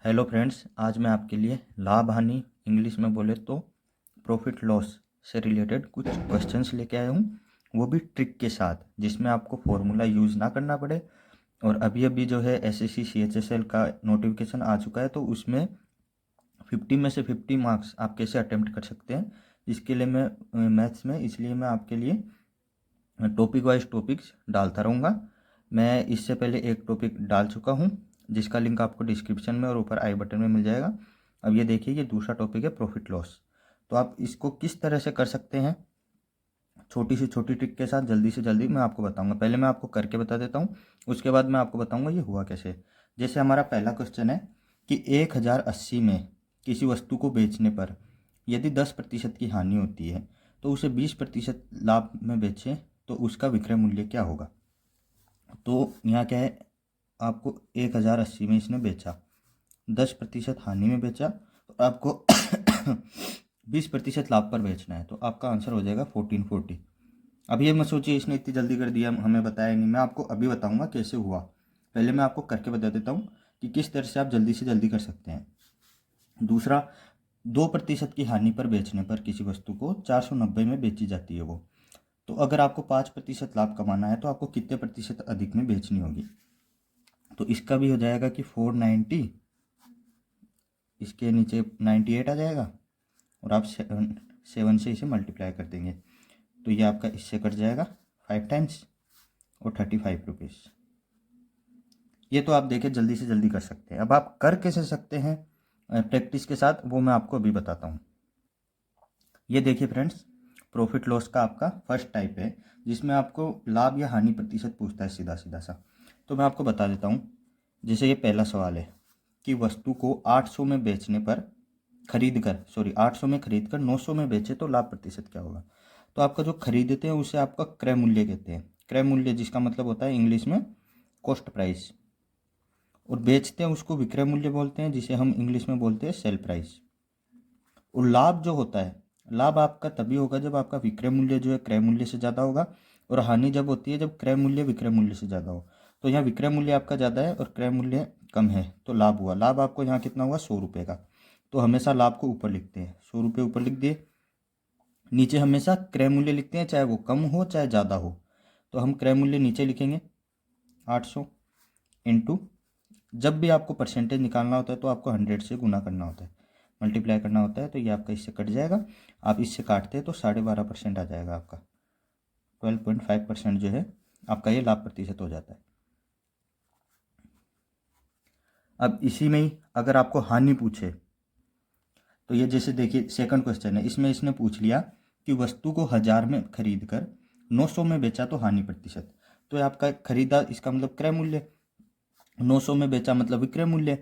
Hello friends, आज मैं आपके लिए लाभ हानि इंग्लिश में बोले तो प्रॉफिट लॉस से रिलेटेड कुछ क्वेश्चंस लेके आया हूँ, वो भी ट्रिक के साथ, जिसमें आपको फॉर्मूला यूज़ ना करना पड़े। और अभी अभी जो है एसएससी सीएचएसएल का नोटिफिकेशन आ चुका है, तो उसमें 50 में से 50 मार्क्स आप कैसे अटेम्प्ट कर सकते हैं, इसके लिए मैं मैथ्स में इसलिए मैं आपके लिए टॉपिक वाइज टॉपिक्स डालता रहूँगा। मैं इससे पहले एक टॉपिक डाल चुका हूँ, जिसका लिंक आपको डिस्क्रिप्शन में और ऊपर आई बटन में मिल जाएगा। अब ये देखिए, ये दूसरा टॉपिक है प्रॉफिट लॉस। तो आप इसको किस तरह से कर सकते हैं, छोटी से छोटी ट्रिक के साथ जल्दी से जल्दी मैं आपको बताऊंगा। पहले मैं आपको करके बता देता हूँ, उसके बाद मैं आपको बताऊंगा ये हुआ कैसे। जैसे हमारा पहला क्वेश्चन है कि 1080 में किसी वस्तु को बेचने पर यदि 10% की हानि होती है तो उसे 20% लाभ में बेचें तो उसका विक्रय मूल्य क्या होगा। तो यहाँ क्या है, आपको 1080 में इसने बेचा, 10% हानि में बेचा, तो आपको 20% लाभ पर बेचना है, तो आपका आंसर हो जाएगा 1440। अब ये मत सोचिए इसने इतनी जल्दी कर दिया, हमें बताया नहीं। मैं आपको अभी बताऊंगा कैसे हुआ। पहले मैं आपको करके बता देता हूँ कि किस तरह से आप जल्दी से जल्दी कर सकते हैं। दूसरा, 2% की हानि पर बेचने पर किसी वस्तु को 490 में बेची जाती है वो, तो अगर आपको 5% लाभ कमाना है तो आपको कितने प्रतिशत अधिक में बेचनी होगी। तो इसका भी हो जाएगा कि 490, इसके नीचे 98 आ जाएगा, और आप 7 से इसे मल्टीप्लाई कर देंगे, तो ये आपका इससे कट जाएगा 5 टाइम्स और 35 रुपीज़। ये तो आप देखें जल्दी से जल्दी कर सकते हैं। अब आप कर कैसे सकते हैं प्रैक्टिस के साथ, वो मैं आपको अभी बताता हूँ। ये देखिए फ्रेंड्स, प्रॉफिट लॉस का आपका फर्स्ट टाइप है, जिसमें आपको लाभ या हानि प्रतिशत पूछता है सीधा सीधा सा। तो मैं आपको बता देता हूँ। जैसे ये पहला सवाल है कि वस्तु को 800 में बेचने पर 800 में खरीद कर 900 में बेचे तो लाभ प्रतिशत क्या होगा। तो आपका जो खरीदते हैं उसे आपका क्रय मूल्य कहते हैं। क्रय मूल्य जिसका मतलब होता है इंग्लिश में कॉस्ट प्राइस, और बेचते हैं उसको विक्रय मूल्य बोलते हैं, जिसे हम इंग्लिश में बोलते हैं सेल प्राइस। और लाभ जो होता है, लाभ आपका तभी होगा जब आपका विक्रय मूल्य जो है क्रय मूल्य से ज़्यादा होगा, और हानि जब होती है जब क्रय मूल्य विक्रय मूल्य से ज़्यादा हो। तो यहाँ विक्रय मूल्य आपका ज़्यादा है और क्रय मूल्य कम है, तो लाभ हुआ। लाभ आपको यहाँ कितना हुआ, 100 रुपये का। तो हमेशा लाभ को ऊपर लिखते हैं, 100 रुपये ऊपर लिख दिए। नीचे हमेशा क्रय मूल्य लिखते हैं, चाहे वो कम हो चाहे ज़्यादा हो। तो हम क्रय मूल्य नीचे लिखेंगे 800 इंटू, जब भी आपको परसेंटेज निकालना होता है तो आपको 100 से गुना करना होता है, मल्टीप्लाई करना होता है, तो ये आपका इससे कट जाएगा। आप इससे काटते हैं तो 12.5% आ जाएगा आपका। 12.5% जो है आपका ये लाभ प्रतिशत हो जाता है। अब इसी में ही अगर आपको हानि पूछे, तो ये जैसे देखिए सेकंड क्वेश्चन है, इसमें इसने पूछ लिया कि वस्तु को 1000 में खरीद कर 900 में बेचा तो हानि प्रतिशत। तो ये आपका खरीदा, इसका मतलब क्रय मूल्य, 900 में बेचा मतलब विक्रय मूल्य।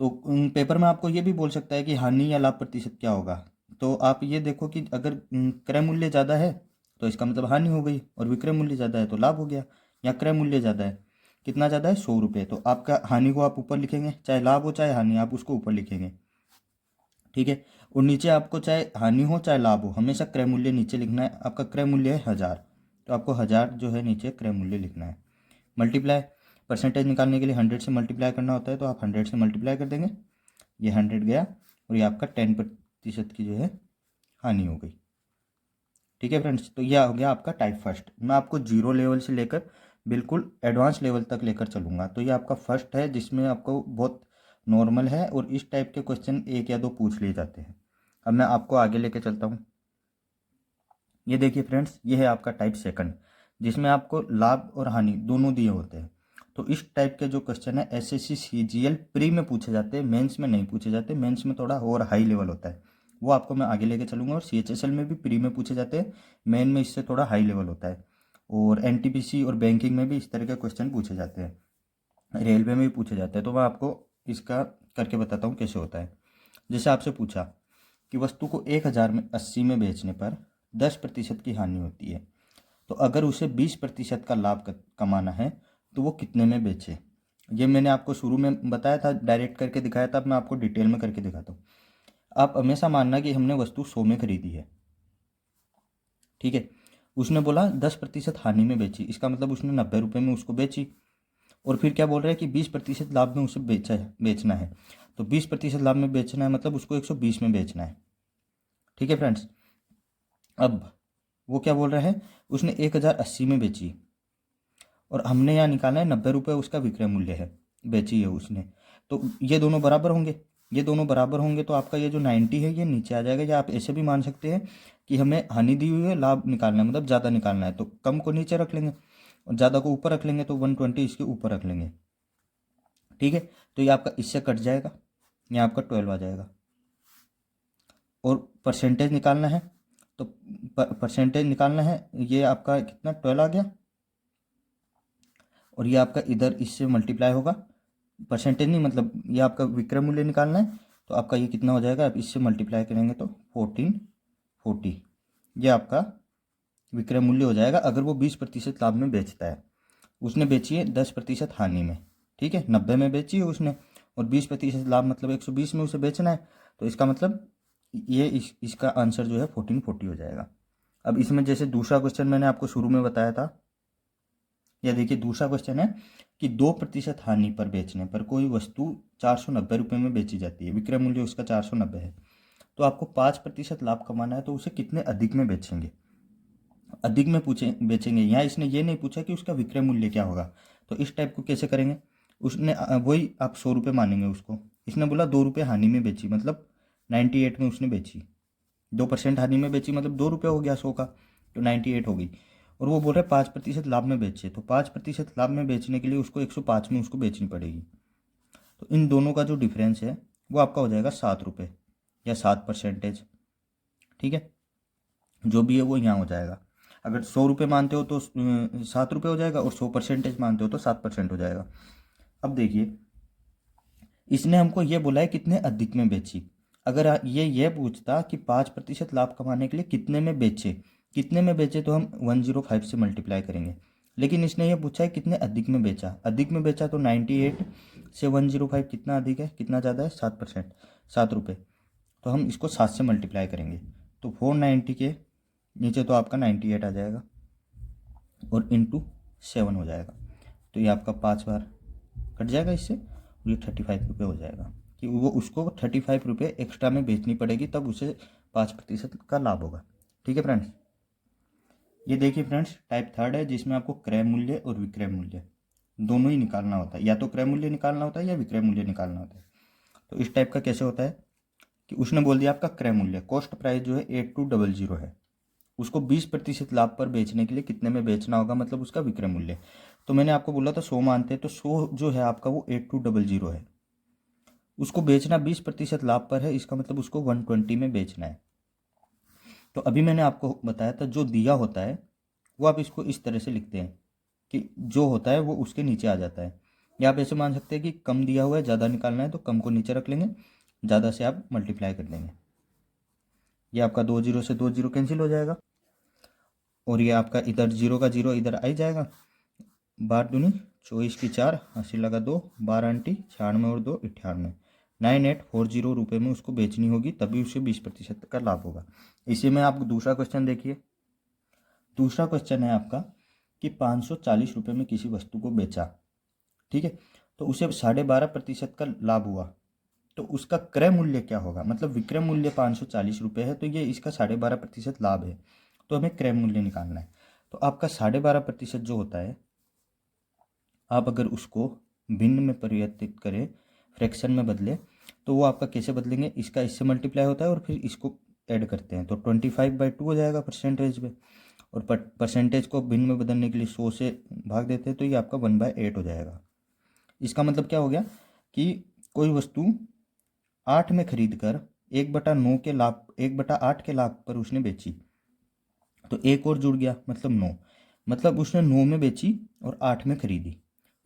तो पेपर में आपको ये भी बोल सकता है कि हानि या लाभ प्रतिशत क्या होगा। तो आप ये देखो कि अगर क्रय मूल्य ज़्यादा है तो इसका मतलब हानि हो गई, और विक्रय मूल्य ज़्यादा है तो लाभ हो गया। या क्रय मूल्य ज़्यादा है, कितना ज़्यादा है, 100 रुपये, तो आपका हानि को आप ऊपर लिखेंगे, चाहे लाभ हो चाहे हानि, आप उसको ऊपर लिखेंगे। ठीक है। और नीचे आपको चाहे हानि हो चाहे लाभ हो, हमेशा क्रय मूल्य नीचे लिखना है। आपका क्रय मूल्य है 1000, तो आपको 1000 जो है नीचे क्रय मूल्य लिखना है। मल्टीप्लाई, परसेंटेज निकालने के लिए 100 से मल्टीप्लाई करना होता है, तो आप 100 से मल्टीप्लाई कर देंगे, ये 100 गया, और ये आपका 10% की जो है हानि हो गई। ठीक है फ्रेंड्स, तो यह हो गया आपका टाइप फर्स्ट। मैं आपको जीरो लेवल से लेकर बिल्कुल एडवांस लेवल तक लेकर चलूँगा। तो ये आपका फर्स्ट है, जिसमें आपको बहुत नॉर्मल है, और इस टाइप के क्वेश्चन एक या दो पूछ लिए जाते हैं। अब मैं आपको आगे लेके चलता हूँ। ये देखिए फ्रेंड्स, ये है आपका टाइप सेकंड, जिसमें आपको लाभ और हानि दोनों दिए होते हैं। तो इस टाइप के जो क्वेश्चन है एसएससी सीजीएल प्री में पूछे जाते हैं, मेंस में नहीं पूछे जाते। मेंस में थोड़ा और हाई लेवल होता है, वो आपको मैं आगे लेके चलूँगा। और सीएचएसएल में भी प्री में पूछे जाते हैं, मेन में इससे थोड़ा हाई लेवल होता है। और एनटीपीसी और बैंकिंग में भी इस तरह के क्वेश्चन पूछे जाते हैं, रेलवे में भी पूछे जाते हैं। तो मैं आपको इसका करके बताता हूँ कैसे होता है। जैसे आपसे पूछा कि वस्तु को 1080 में बेचने पर 10% की हानि होती है, तो अगर उसे 20% का लाभ कमाना है तो वो कितने में बेचे। ये मैंने आपको शुरू में बताया था, डायरेक्ट करके दिखाया था। अब मैं आपको डिटेल में करके दिखाता हूँ। आप हमेशा मानना कि हमने वस्तु 100 में खरीदी है, ठीक है। उसने बोला 10% हानि में बेची, इसका मतलब उसने 90 रुपये में उसको बेची। और फिर क्या बोल रहा है कि 20% लाभ में उसे बेचना है। तो 20% लाभ में बेचना है, मतलब उसको 120 में बेचना है। ठीक है फ्रेंड्स। अब वो क्या बोल रहा है, उसने 1080 में बेची और हमने यहाँ निकाला है 90 रुपये उसका विक्रय मूल्य है, बेची है उसने। तो ये दोनों बराबर होंगे, ये दोनों बराबर होंगे तो आपका ये जो 90 है ये नीचे आ जाएगा। या आप ऐसे भी मान सकते हैं कि हमें हानि दी हुई है, लाभ निकालना है, मतलब ज़्यादा निकालना है, तो कम को नीचे रख लेंगे और ज़्यादा को ऊपर रख लेंगे, तो 120 इसके ऊपर रख लेंगे। ठीक है, तो ये आपका इससे कट जाएगा, ये आपका 12 आ जाएगा। और परसेंटेज निकालना है, तो परसेंटेज निकालना है, ये आपका कितना 12 आ गया, और ये आपका इधर इससे मल्टीप्लाई होगा, परसेंटेज नहीं मतलब ये आपका विक्रय मूल्य निकालना है, तो आपका ये कितना हो जाएगा, आप इससे मल्टीप्लाई करेंगे तो 1440, ये आपका विक्रय मूल्य हो जाएगा अगर वो 20% लाभ में बेचता है। उसने बेची है 10% हानि में, ठीक है, 90 में बेची है उसने और 20% लाभ मतलब 120 में उसे बेचना है, तो इसका मतलब ये इसका आंसर जो है 1440 हो जाएगा। अब इसमें जैसे दूसरा क्वेश्चन मैंने आपको शुरू में बताया था, या देखिए दूसरा क्वेश्चन है कि 2% हानि पर बेचने पर कोई वस्तु 490 में बेची जाती है, विक्रय मूल्य उसका 490 है, तो आपको 5% लाभ कमाना है, तो उसे कितने अधिक में बेचेंगे, अधिक में बेचेंगे। यहाँ इसने ये नहीं पूछा कि उसका विक्रय मूल्य क्या होगा, तो इस टाइप को कैसे करेंगे, उसने वही आप 100 रुपये मानेंगे उसको, इसने बोला 2 रुपये हानि में बेची, मतलब 98 में उसने बेची, 2% हानि में बेची मतलब 2 रुपये हो गया 100 का, तो 98 हो गई। और वो बोल रहे 5% लाभ में बेचे, तो 5% लाभ में बेचने के लिए उसको 105 में उसको बेचनी पड़ेगी, तो इन दोनों का जो डिफरेंस है वो आपका हो जाएगा 7 रुपये या 7%। ठीक है, जो भी है वो यहाँ हो जाएगा। अगर 100 रुपये मानते हो तो 7 रुपये हो जाएगा, और 100% मानते हो तो 7% हो जाएगा। अब देखिए इसने हमको ये बोला है कितने अधिक में बेची, अगर ये पूछता कि 5% लाभ कमाने के लिए कितने में बेचे, कितने में बेचे तो हम 105 से मल्टीप्लाई करेंगे, लेकिन इसने ये पूछा है कितने अधिक में बेचा, अधिक में बेचा तो 98 से 105 कितना अधिक है, कितना ज़्यादा है, 7%, 7 रुपये, तो हम इसको 7 से मल्टीप्लाई करेंगे, तो 490 के नीचे तो आपका 98 आ जाएगा और इंटू 7 हो जाएगा, तो ये आपका 5 बार कट जाएगा इससे, और ये 35 रुपये हो जाएगा कि वो उसको 35 रुपये एक्स्ट्रा में बेचनी पड़ेगी, तब उसे 5% का लाभ होगा। ठीक है फ्रेंड्स, ये देखिए फ्रेंड्स टाइप थर्ड है जिसमें आपको क्रय मूल्य और विक्रय मूल्य दोनों ही निकालना होता है, या तो क्रय मूल्य निकालना होता है या विक्रय मूल्य निकालना होता है। तो इस टाइप का कैसे होता है कि उसने बोल दिया आपका क्रय मूल्य, कॉस्ट प्राइस जो है 8200 है, उसको 20% लाभ पर बेचने के लिए कितने में बेचना होगा, मतलब उसका विक्रय मूल्य। तो मैंने आपको बोला था 100 मानते हैं, तो 100 जो है आपका वो 8200 है, उसको बेचना 20% लाभ पर है, इसका मतलब उसको 120 में बेचना है। तो अभी मैंने आपको बताया था जो दिया होता है वो आप इसको इस तरह से लिखते हैं कि जो होता है वो उसके नीचे आ जाता है, या आप ऐसे मान सकते हैं कि कम दिया हुआ है, ज़्यादा निकालना है तो कम को नीचे रख लेंगे, ज़्यादा से आप मल्टीप्लाई कर देंगे, ये आपका 2 जीरो से 2 जीरो कैंसिल हो जाएगा, और ये आपका इधर जीरो का जीरो इधर आ ही जाएगा, 12 दूनी 24 की 4, 80 लगा 2, 12 96 और 2 98, 9840 रुपये में उसको बेचनी होगी, तभी उसे 20% का लाभ होगा। इसी में आप दूसरा क्वेश्चन देखिए, दूसरा क्वेश्चन है आपका कि 540 रुपये में किसी वस्तु को बेचा, ठीक है, तो उसे 12.5% का लाभ हुआ, तो उसका क्रय मूल्य क्या होगा, मतलब विक्रय मूल्य 540 रुपये है, तो ये इसका 12.5% लाभ है, तो हमें क्रय मूल्य निकालना है। तो आपका 12.5% जो होता है, आप अगर उसको भिन्न में परिवर्तित करें, फ्रैक्शन में बदले, तो वो आपका कैसे बदलेंगे, इसका इससे मल्टीप्लाई होता है और फिर इसको ऐड करते हैं, तो 25/2 हो जाएगा परसेंटेज में, और परसेंटेज को भिन्न में बदलने के लिए 100 से भाग देते हैं, तो ये आपका 1/8 हो जाएगा। इसका मतलब क्या हो गया कि कोई वस्तु 8 में खरीद कर 1/9 के लाभ 1/8 के लाभ पर उसने बेची, तो एक और जुड़ गया मतलब 9, मतलब उसने 9 में बेची और 8 में खरीदी,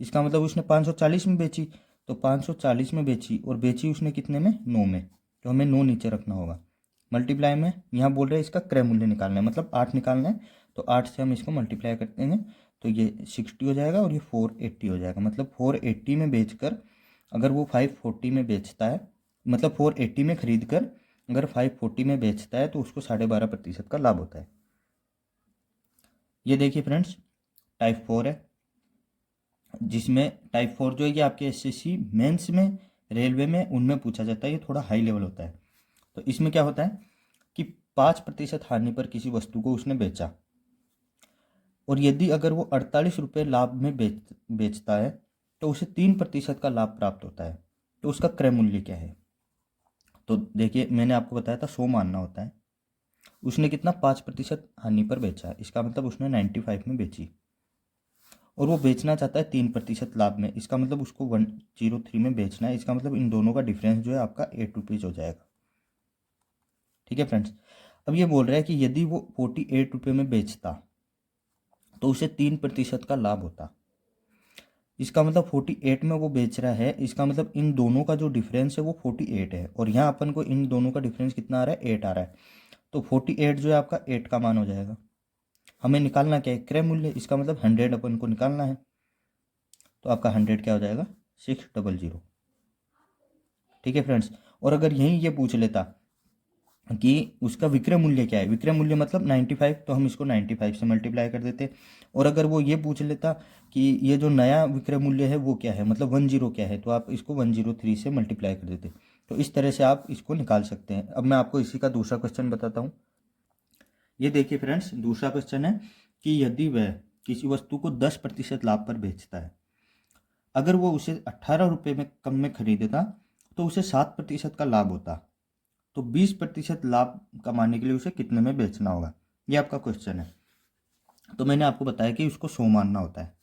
इसका मतलब उसने 540 में बेची, तो 540 में बेची और बेची उसने कितने में, 9 में, तो हमें 9 नीचे रखना होगा, मल्टीप्लाई में यहाँ बोल रहे हैं इसका क्रय मूल्य निकालना है, मतलब 8 निकालना है, तो 8 से हम इसको मल्टीप्लाई कर देंगे, तो ये 60 हो जाएगा और ये 480 हो जाएगा, मतलब 480 में बेचकर अगर वो 540 में बेचता है, मतलब 480 में खरीद कर अगर 540 में बेचता है, तो उसको 12.5% का लाभ होता है। ये देखिए फ्रेंड्स टाइप 4 है, जिसमें टाइप 4 जो है ये आपके एसएससी मेंस में रेलवे में उनमें पूछा जाता है, ये थोड़ा हाई लेवल होता है। तो इसमें क्या होता है कि 5% हानि पर किसी वस्तु को उसने बेचा, और यदि अगर वो 48 रुपये लाभ में बेचता है तो उसे 3% का लाभ प्राप्त होता है। तो उसका क्रय मूल्य क्या है? तो देखिए, मैंने आपको बताया था 100 मानना होता है। उसने कितना 5% हानि पर बेचा, इसका मतलब उसने 95 में बेची, और वो बेचना चाहता है 3% लाभ में, इसका मतलब उसको 103 में बेचना है। इसका मतलब इन दोनों का डिफरेंस जो है आपका 8 रुपीज़ हो जाएगा। ठीक है फ्रेंड्स। अब ये बोल रहा है कि यदि वो 48 रुपये में बेचता तो उसे 3% का लाभ होता। इसका मतलब 48 में वो बेच रहा है, इसका मतलब इन दोनों का जो डिफरेंस है वो 48 है, और यहाँ अपन को इन दोनों का डिफरेंस कितना आ रहा है? 8 आ रहा है। तो 48 जो है आपका 8 का मान हो जाएगा। हमें निकालना क्या है? क्रय मूल्य। इसका मतलब 100 अपन को निकालना है, तो आपका 100 क्या हो जाएगा? 600। ठीक है फ्रेंड्स। और अगर यहीं ये पूछ लेता कि उसका विक्रय मूल्य क्या है, विक्रय मूल्य मतलब 95, तो हम इसको 95 से मल्टीप्लाई कर देते। और अगर वो ये पूछ लेता कि ये जो नया विक्रय मूल्य है वो क्या है, मतलब 10 क्या है, तो आप इसको 103 से मल्टीप्लाई कर देते। तो इस तरह से आप इसको निकाल सकते हैं। अब मैं आपको इसी का दूसरा क्वेश्चन बताता हूँ। ये देखिए फ्रेंड्स, दूसरा क्वेश्चन है कि यदि वह किसी वस्तु को 10% लाभ पर बेचता है, अगर वो उसे 18 रुपये में कम में खरीदेता तो उसे 7% का लाभ होता। तो 20% लाभ कमाने के लिए उसे कितने में बेचना होगा, ये आपका क्वेश्चन है। तो मैंने आपको बताया कि उसको 100 मानना होता है,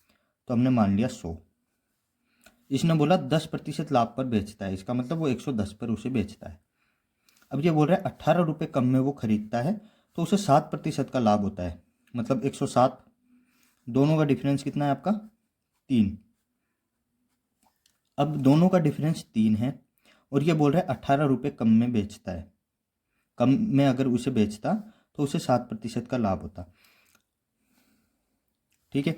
तो हमने मान लिया 100। इसने बोला 10% लाभ पर बेचता है, इसका मतलब वो 110 पर उसे बेचता है। अब ये बोल रहा है 18 रुपये कम में वो खरीदता है तो उसे 7% का लाभ होता है, मतलब 107। दोनों का डिफरेंस कितना है आपका? 3। अब दोनों का डिफरेंस 3 है, और ये बोल रहा है 18 रुपये कम में बेचता है। कम में अगर उसे बेचता तो उसे 7% का लाभ होता। ठीक है।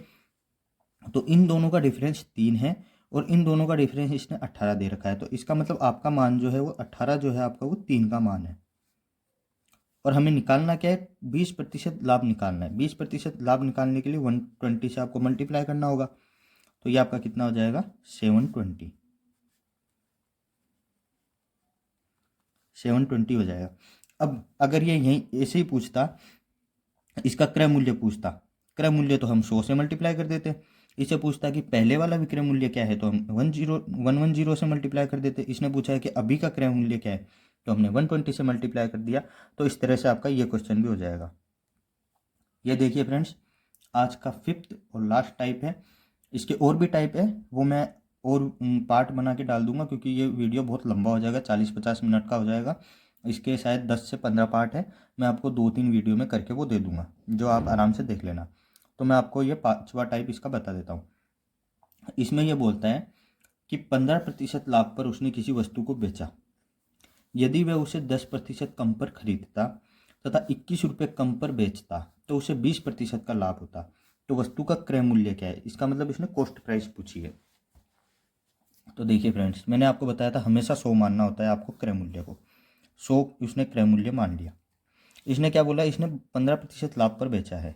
तो इन दोनों का डिफरेंस 3 है, और इन दोनों का डिफरेंस इसने 18 दे रखा है। तो इसका मतलब आपका मान जो है वो 18 जो है आपका वो 3 का मान है। और हमें निकालना क्या है? 20% लाभ निकालना है। 20% लाभ निकालने के लिए 120 से आपको मल्टीप्लाई करना होगा। तो ये आपका कितना हो जाएगा? 720 हो जाएगा। अब अगर ये यहीं ऐसे ही पूछता, इसका क्रय मूल्य पूछता, क्रय मूल्य तो हम 100 से मल्टीप्लाई कर देते। इसे पूछता कि पहले वाला विक्रय मूल्य क्या है, तो हम 110 से मल्टीप्लाई कर देते। इसने पूछा है कि अभी का क्रय मूल्य क्या है, तो हमने 120 से मल्टीप्लाई कर दिया। तो इस तरह से आपका ये क्वेश्चन भी हो जाएगा। ये देखिए फ्रेंड्स, आज का 5th और लास्ट टाइप है। इसके और भी टाइप है, वो मैं और पार्ट बना के डाल दूंगा, क्योंकि ये वीडियो बहुत लंबा हो जाएगा, 40-50 मिनट का हो जाएगा। इसके शायद 10 से 15 पार्ट है। मैं आपको 2-3 वीडियो में करके वो दे दूंगा, जो आप आराम से देख लेना। तो मैं आपको ये 5वां टाइप इसका बता देता हूँ। इसमें यह बोलता है कि 15% लाभ पर उसने किसी वस्तु को बेचा। यदि वह उसे 10% कम पर खरीदता तथा 21 रुपये कम पर बेचता तो उसे 20% का लाभ होता। तो वस्तु का क्रय मूल्य क्या है? इसका मतलब इसने कॉस्ट प्राइस पूछी है। तो देखिए फ्रेंड्स, मैंने आपको बताया था हमेशा 100 मानना होता है आपको क्रय मूल्य को। 100 उसने क्रय मूल्य मान लिया। इसने क्या बोला? इसने 15% लाभ पर बेचा है,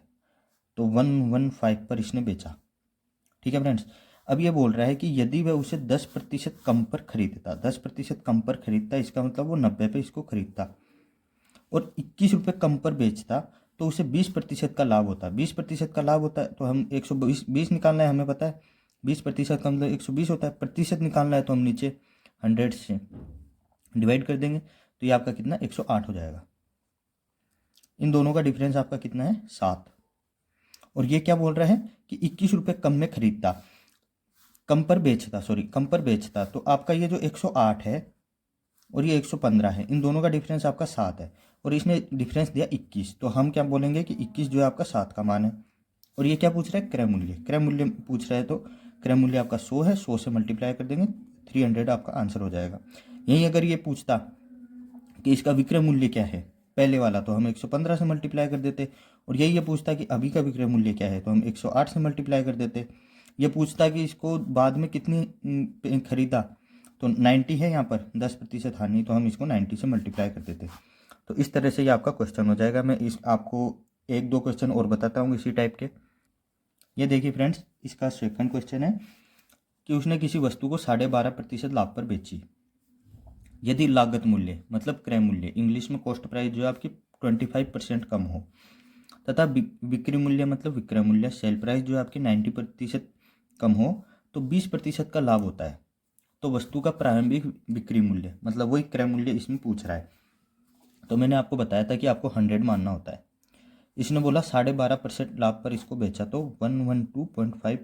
तो 115 पर इसने बेचा। ठीक है फ्रेंड्स। अब ये बोल रहा है कि यदि वह उसे 10% कम पर खरीदता, 10% कम पर खरीदता, इसका मतलब वो 90 पे इसको खरीदता, और 21 रुपये कम पर बेचता तो उसे 20% का लाभ होता। 20% का लाभ होता है तो हम 120 निकालना है, हमें पता है 20% का मतलब 120 होता है। प्रतिशत निकालना है तो हम नीचे 100 से डिवाइड कर देंगे, तो ये आपका कितना? 108 हो जाएगा। इन दोनों का डिफरेंस आपका कितना है? 7। और ये क्या बोल रहा है कि 21 रुपये कम में खरीदता, कम पर बेचता, सॉरी कम पर बेचता, तो आपका ये जो 108 है और ये 115 है, इन दोनों का डिफरेंस आपका 7 है, और इसने डिफरेंस दिया 21, तो हम क्या बोलेंगे कि 21 जो है आपका 7 का मान है। और ये क्या पूछ रहा है? क्रय मूल्य। क्रय मूल्य पूछ रहा है, तो क्रय मूल्य आपका 100 है, 100 से मल्टीप्लाई कर देंगे, 300 आपका आंसर हो जाएगा। यहीं अगर ये पूछता कि इसका विक्रय मूल्य क्या है, पहले वाला, तो हम 115 से मल्टीप्लाई कर देते। और यही ये पूछता कि अभी का विक्रय मूल्य क्या है, तो हम 108 से मल्टीप्लाई कर देते। ये पूछता कि इसको बाद में कितनी खरीदा, तो 90 है यहाँ पर, 10% हानि, तो हम इसको 90 से मल्टीप्लाई कर देते। तो इस तरह से ये आपका क्वेश्चन हो जाएगा। मैं इस आपको 1-2 क्वेश्चन और बताता हूँ इसी टाइप के। ये देखिए फ्रेंड्स, इसका सेकंड क्वेश्चन है कि उसने किसी वस्तु को 12.5% लाभ पर बेची। यदि लागत मूल्य मतलब क्रय मूल्य, इंग्लिश में कॉस्ट प्राइस जो है आपकी 25% कम हो, तथा बिक्री मूल्य मतलब विक्रय मूल्य, सेल प्राइस जो है आपकी 90% कम हो, तो 20% का लाभ होता है। तो वस्तु का प्रारंभिक बिक्री मूल्य मतलब वही क्रय मूल्य इसमें पूछ रहा है। तो मैंने आपको बताया था कि आपको 100 मानना होता है। इसने बोला 12.5% लाभ पर इसको बेचा, तो 112.5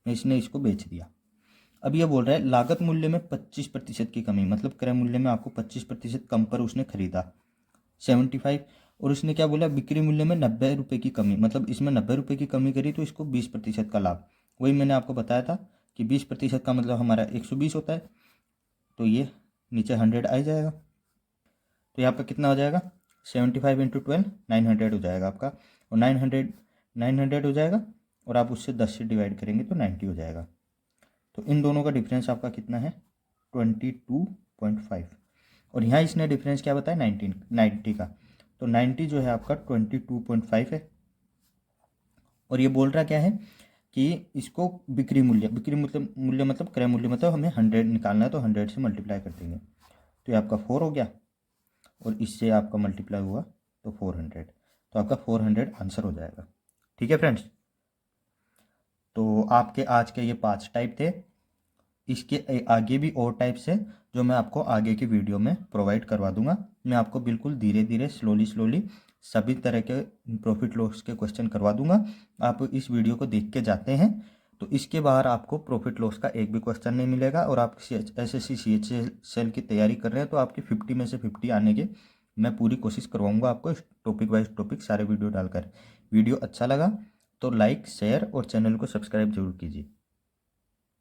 में इसने इसको बेच दिया। अब ये बोल रहा है लागत मूल्य में 25% की कमी, मतलब क्रय मूल्य में आपको 25% कम पर उसने खरीदा 75। और उसने क्या बोला, बिक्री मूल्य में 90 रुपये की कमी, मतलब इसमें 90 रुपये की कमी करी तो इसको 20% का लाभ। वही मैंने आपको बताया था कि 20% का मतलब हमारा 120 होता है, तो ये नीचे 100 आ जाएगा। तो यहाँ पर कितना हो जाएगा, 75 इंटू 12 900 हो जाएगा आपका, और 900 हो जाएगा, और आप उससे 10 से डिवाइड करेंगे तो 90 हो जाएगा। तो इन दोनों का डिफरेंस आपका कितना है, 22.5। और यहाँ इसने डिफरेंस क्या बताया, 90 का, तो 90 जो है आपका 22.5 है। और ये बोल रहा क्या है कि इसको बिक्री मूल्य मतलब क्रय मूल्य मतलब हमें 100 निकालना है, तो 100 से मल्टीप्लाई कर देंगे, तो ये आपका 4 हो गया, और इससे आपका मल्टीप्लाई हुआ तो 400, तो आपका 400 आंसर हो जाएगा। ठीक है फ्रेंड्स, तो आपके आज के ये 5 टाइप थे। इसके आगे भी और टाइप्स है जो मैं आपको आगे की वीडियो में प्रोवाइड करवा दूंगा। मैं आपको बिल्कुल धीरे धीरे स्लोली सभी तरह के प्रॉफिट लॉस के क्वेश्चन करवा दूंगा। आप इस वीडियो को देख के जाते हैं तो इसके बाहर आपको प्रॉफिट लॉस का एक भी क्वेश्चन नहीं मिलेगा। और आप SSC CHL की तैयारी कर रहे हैं तो आपकी 50 में से 50 आने के मैं पूरी कोशिश करवाऊंगा आपको, टॉपिक वाइज टॉपिक सारे वीडियो डालकर। वीडियो अच्छा लगा तो लाइक शेयर और चैनल को सब्सक्राइब जरूर कीजिए।